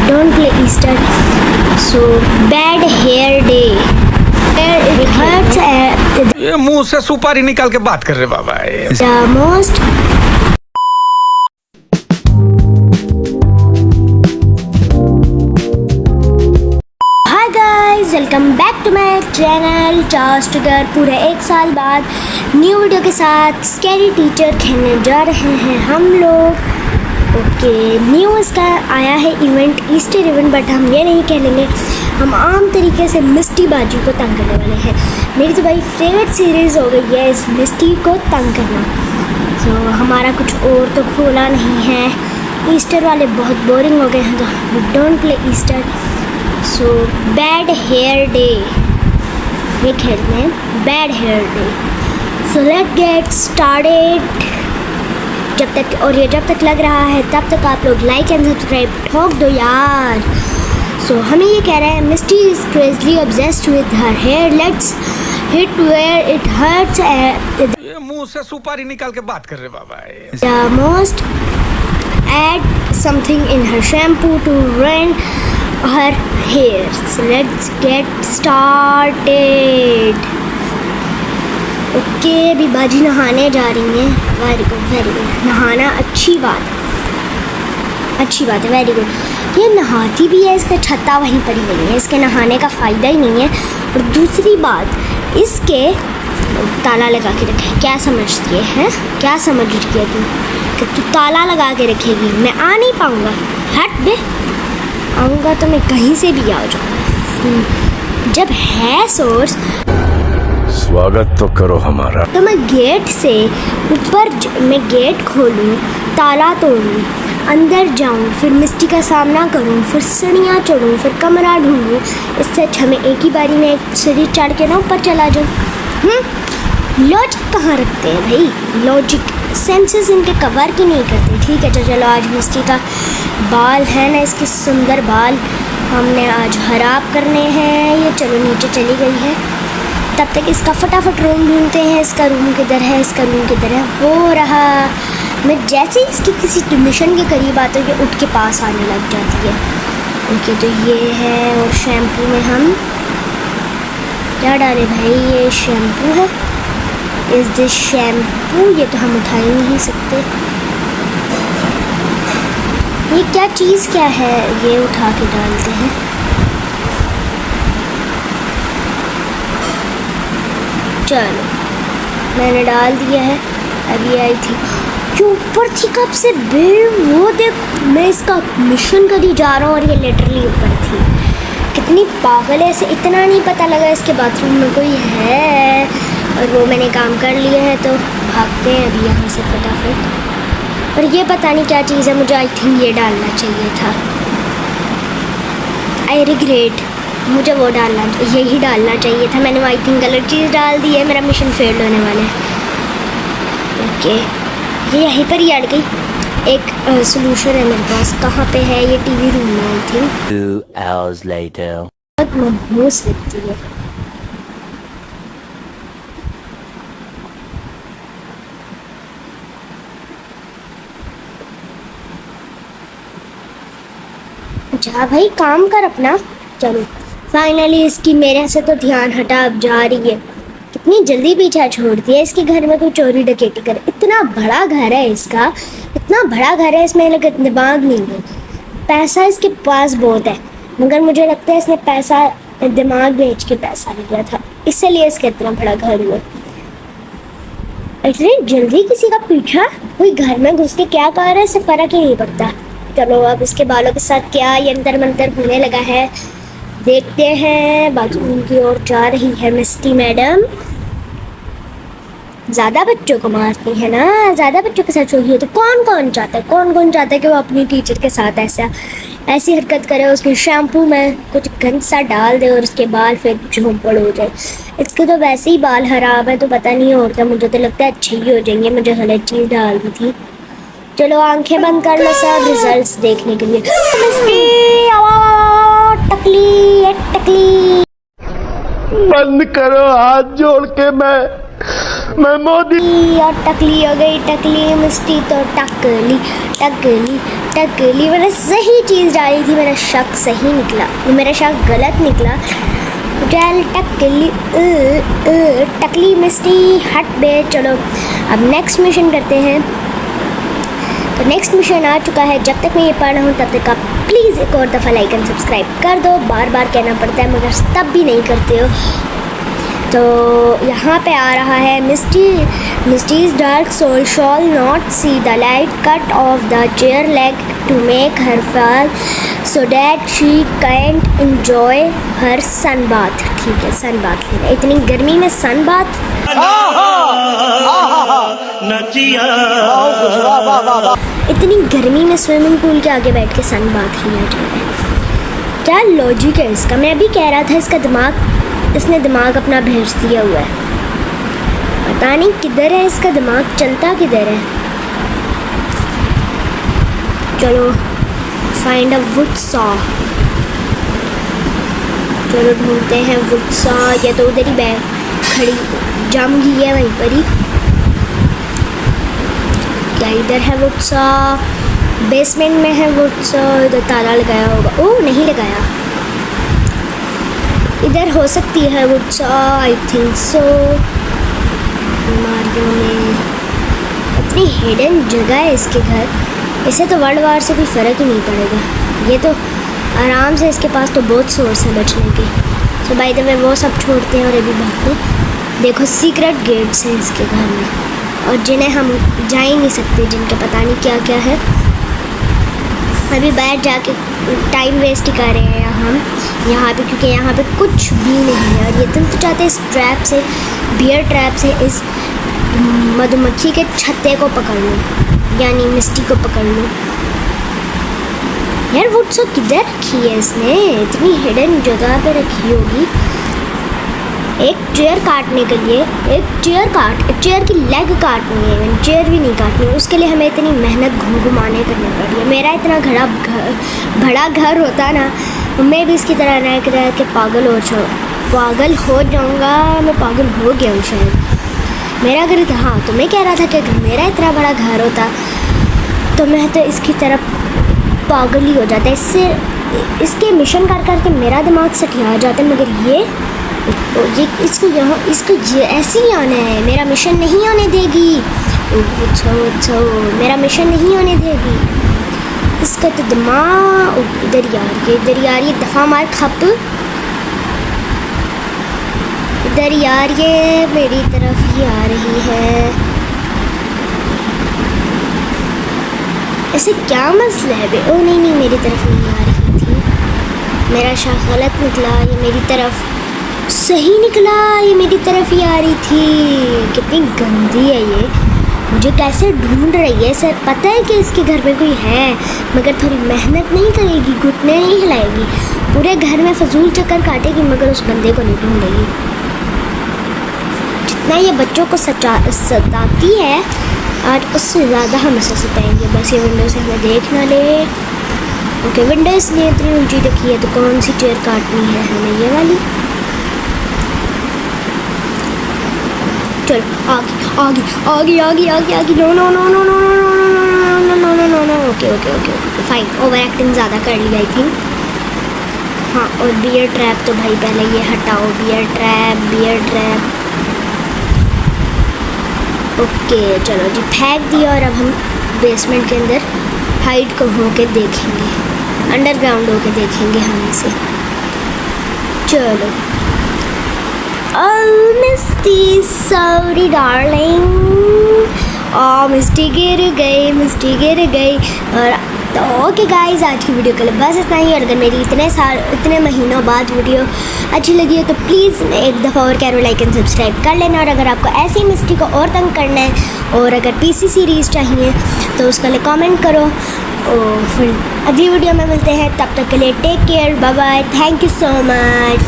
don't play Easter. So bad hair day. It hurts ये मुंह से सुपारी निकाल के बात कर रहे बाबा। the most. Hi guys, welcome back to my channel Charles Trigger। पूरे 1 साल बाद न्यू वीडियो के साथ स्कैरी टीचर खेलने जा रहे हैं हम लोग। ओके, न्यू इसका आया है इवेंट, ईस्टर इवेंट, बट हम ये नहीं खेलेंगे। हम आम तरीके से मिस्टी बाजू को तंग करने वाले हैं। मेरी तो भाई फेवरेट सीरीज़ हो गई है इस मिस्टी को तंग करना। तो हमारा कुछ और तो खोला नहीं है। ईस्टर वाले बहुत बोरिंग हो गए हैं, तो we don't play Easter. So bad hair day ये खेलते हैं, bad hair day. So let get started. जब तक लग रहा है तब तक आप लोग लाइक एंड सब्सक्राइब ठोक दो यार। सो हमें ये कह रहा है Misty is crazily obsessed with her hair, let's hit where it hurts. ये मुंह से सुपारी निकाल के बात कर रहे बाबा। The most add something in her shampoo to ruin her hair. So let's get started. Okay, अभी बाजी नहाने जा रही हैं। Very good very good. नहाना अच्छी बात है, वेरी गुड। ये नहाती भी है, इसका छत्ता वहीं पर ही नहीं है, इसके नहाने का फ़ायदा ही नहीं है। और दूसरी बात, इसके ताला लगा के रखा है। क्या समझती है, क्या समझ रही है तू कि तू ताला लगा के रखेगी? मैं आ नहीं पाऊँगा, हट बे। आऊँगा तो मैं कहीं से भी आ जाऊँगा। जब है सोर्स स्वागत तो करो हमारा। तो मैं गेट से ऊपर मैं गेट खोलूँ, ताला तोड़ूँ, अंदर जाऊँ, फिर मिस्टी का सामना करूँ, फिर सीढ़ियाँ चढ़ूँ, फिर कमरा ढूंढूँ। इससे अच्छा मैं एक ही बारी में एक सीढ़ी चढ़ के ना ऊपर चला जाऊँ। लॉजिक कहाँ रखते हैं भाई, लॉजिक सेंसेस इनके कवर की नहीं करते। ठीक है, चलो आज मिस्टी का बाल है ना, इसके सुंदर बाल हमने आज खराब करने हैं। ये चलो नीचे चली गई है, तब तक इसका फटाफट रूम ढूंढते हैं। इसका रूम किधर है, इसका रूम किधर है? वो रहा। मैं जैसे ही इसकी किसी मिशन के करीब आते हुए उठ के पास आने लग जाती है। ओके, तो ये है। और शैम्पू में हम क्या डालें भाई? ये शैम्पू है, इस दिस शैम्पू। ये तो हम उठा ही नहीं सकते। ये क्या चीज़ क्या है? ये उठा के डालते हैं। चलो मैंने डाल दिया है। अभी आई थी ये ऊपर थी कब से बिल। वो देख, मैं इसका मिशन करी जा रहा हूँ और ये लिटरली ऊपर थी। कितनी पागल है, इसे इतना नहीं पता लगा इसके बाथरूम में कोई है। और वो मैंने काम कर लिया है, तो भागते हैं अभी यहाँ से फटाफट। और ये पता नहीं क्या चीज़ है, मुझे आई थिंक ये डालना चाहिए था। आई रिग्रेट, मुझे वो डालना, यही डालना चाहिए था। मैंने आई थिंक गलत चीज़ डाल दी है, मेरा मिशन फेल होने वाला है। ओके, ये यहीं पर ही अड़ गई। एक सोल्यूशन है मेरे पास। कहाँ पे है ये? टीवी रूम में आई थिंक। 2 hours later. बहुत मनहूस लगती है। जा भाई, काम कर अपना। चलो फाइनली इसकी मेरे से तो ध्यान हटा, अब जा रही है। कितनी जल्दी पीछा छोड़ती है। इसके घर में कोई चोरी डकैती करे। इतना बड़ा घर है इसका, इतना बड़ा घर है, इसमें लगे दिमाग नहीं है। पैसा इसके पास बहुत है, मगर मुझे लगता है इसने पैसा दिमाग बेच के पैसा लिया था, इसलिए इसका इतना बड़ा घर हुआ। इतनी जल्दी किसी का पीछा कोई घर में घुस के क्या कर रहा है, इससे फर्क ही नहीं पड़ता। चलो अब इसके बालों के साथ क्या यंतर मंतर होने लगा है, देखते हैं। बाथरूम की ओर जा रही है मिस्टी मैडम। ज़्यादा बच्चों को मारती है ना, ज़्यादा बच्चों के साथ छोड़ी है। तो कौन कौन चाहता है कि वो अपनी टीचर के साथ ऐसी हरकत करे, उसके शैम्पू में कुछ गंद सा डाल दे और उसके बाल फिर झोंपड़ हो जाए। इसके तो वैसे ही बाल खराब है, तो पता नहीं और क्या। मुझे तो लगता है अच्छे ही हो जाएंगे, मुझे गलत चीज़ डाल दी थी। चलो आंखें बंद कर लो सब रिजल्ट्स देखने के लिए। टकली बंद करो हाथ जोड़ के, मैं मोदी। और टकली हो गई, टकली मिस्टी तो टकली टकली, मैंने सही चीज़ डाली थी, मेरा शक सही निकला, मेरा शक गलत निकला। डैल टकली टकली मिस्टी हट बे। चलो अब नेक्स्ट मिशन करते हैं। तो नेक्स्ट मिशन आ चुका है। जब तक मैं ये पढ़ रहा हूँ तब तक आप प्लीज़ एक और दफ़ा लाइक एंड सब्सक्राइब कर दो। बार बार कहना पड़ता है मगर तब भी नहीं करते हो। तो यहाँ पे आ रहा है Misty's dark soul shall not see the light, cut off the chair leg to make her fall so that she can't enjoy her sun bath. ठीक है, सन बाथ लेना, इतनी गर्मी में सन बाथ। इतनी गर्मी में स्विमिंग पूल के आगे बैठ के सन बाथ लिया जा रहा है। क्या लॉजिक है इसका? मैं अभी कह रहा था इसने दिमाग अपना भेज दिया हुआ है, पता नहीं किधर है इसका दिमाग, चलता किधर है। चलो फाइंड अ वुड सॉ, चलो ढूंढते हैं वुड सॉ। ये तो उधर ही खड़ी जम गई है वहीं पर ही। क्या इधर है वुड सॉ? बेसमेंट में है वुड सॉ। इधर ताला लगाया होगा। ओह नहीं लगाया, इधर हो सकती है would saw, I think so. अलमारियों में इतनी हिडन जगह है इसके घर, इसे तो वर्ल्ड वार से कोई फ़र्क ही नहीं पड़ेगा। ये तो आराम से, इसके पास तो बहुत सोर्स है बचने के। तो बाय द वे वो सब छोड़ते हैं और अभी बात में देखो सीक्रेट गेट्स हैं इसके घर में, और जिन्हें हम जा ही नहीं सकते, जिनके पता नहीं क्या क्या है। अभी बाहर जाके टाइम वेस्ट कर रहे हैं हम यहाँ पे, क्योंकि यहाँ पे कुछ भी नहीं है। और ये तुम तो चाहते इस ट्रैप से, बियर ट्रैप से इस मधुमक्खी के छत्ते को पकड़ लो, यानी मिस्टी को पकड़ लो। यार वुड सॉ किधर रखी है इसने? इतनी हिडन जगह पे रखी होगी। एक चेयर काटने के लिए, चेयर की लेग काटनी है, चेयर भी नहीं काटनी है, उसके लिए हमें इतनी मेहनत घुमाने करनी पड़ी है। मेरा इतना बड़ा घर होता ना, मैं भी इसकी तरह रह के पागल हो जाऊँगा। मैं पागल हो गया हूँ शायद। मेरा घर था, हाँ, तो मैं कह रहा था कि अगर मेरा इतना बड़ा घर होता तो मैं तो इसकी तरफ पागल ही हो जाता। इसके मिशन कर के मेरा दिमाग सटिया जाता, मगर इसको ऐसे ही आना है। मेरा मिशन नहीं आने देगी। अच्छा मेरा मिशन नहीं आने देगी। इसका तो दिमाग इधर यार ये दफ़ा मार खप इधर यार, ये मेरी तरफ ही आ रही है। ऐसे क्या मसला है बे? ओ नहीं मेरी तरफ नहीं आ रही थी, मेरा शक गलत निकला। ये मेरी तरफ सही निकला, ये मेरी तरफ ही आ रही थी। कितनी गंदी है ये, मुझे कैसे ढूंढ रही है। सर पता है कि इसके घर में कोई है, मगर थोड़ी मेहनत नहीं करेगी, घुटने नहीं हिलाएगी, पूरे घर में फजूल चक्कर काटेगी, मगर उस बंदे को नहीं ढूंढेगी। जितना ये बच्चों को सताती है आज उससे ज़्यादा हम इसे सताएंगे। बस ये विंडो से हमें देख ना ले। ओके, विंडो इसलिए इतनी ऊंची रखी है, तो कौन सी चेयर काटनी है हमें? ये वाली। चलो आगे। No. Okay fine, over acting ज़्यादा कर ली आई थिंक। हाँ, और बियर ट्रैप तो भाई पहले ये हटाओ। बियर ट्रैप ओके चलो जी, फेंक दिया। और अब हम बेसमेंट के अंदर हाइड को होके देखेंगे, अंडरग्राउंड होके देखेंगे हम इसे। चलो मिस्टी सॉरी डार्लिंग। मिस्टी गिर गई। और तो ओके गाइस, आज की वीडियो के लिए बस इतना ही। और अगर मेरी इतने महीनों बाद वीडियो अच्छी लगी हो तो प्लीज़ एक दफ़ा और कह रहा हूँ लाइक एंड सब्सक्राइब कर लेना। और अगर आपको ऐसी मिस्टी को और तंग करना है और अगर पीसी सीरीज़ चाहिए तो उसके लिए कमेंट करो। और फिर अगली वीडियो में मिलते हैं, तब तक के लिए take care, bye bye, thank you so much.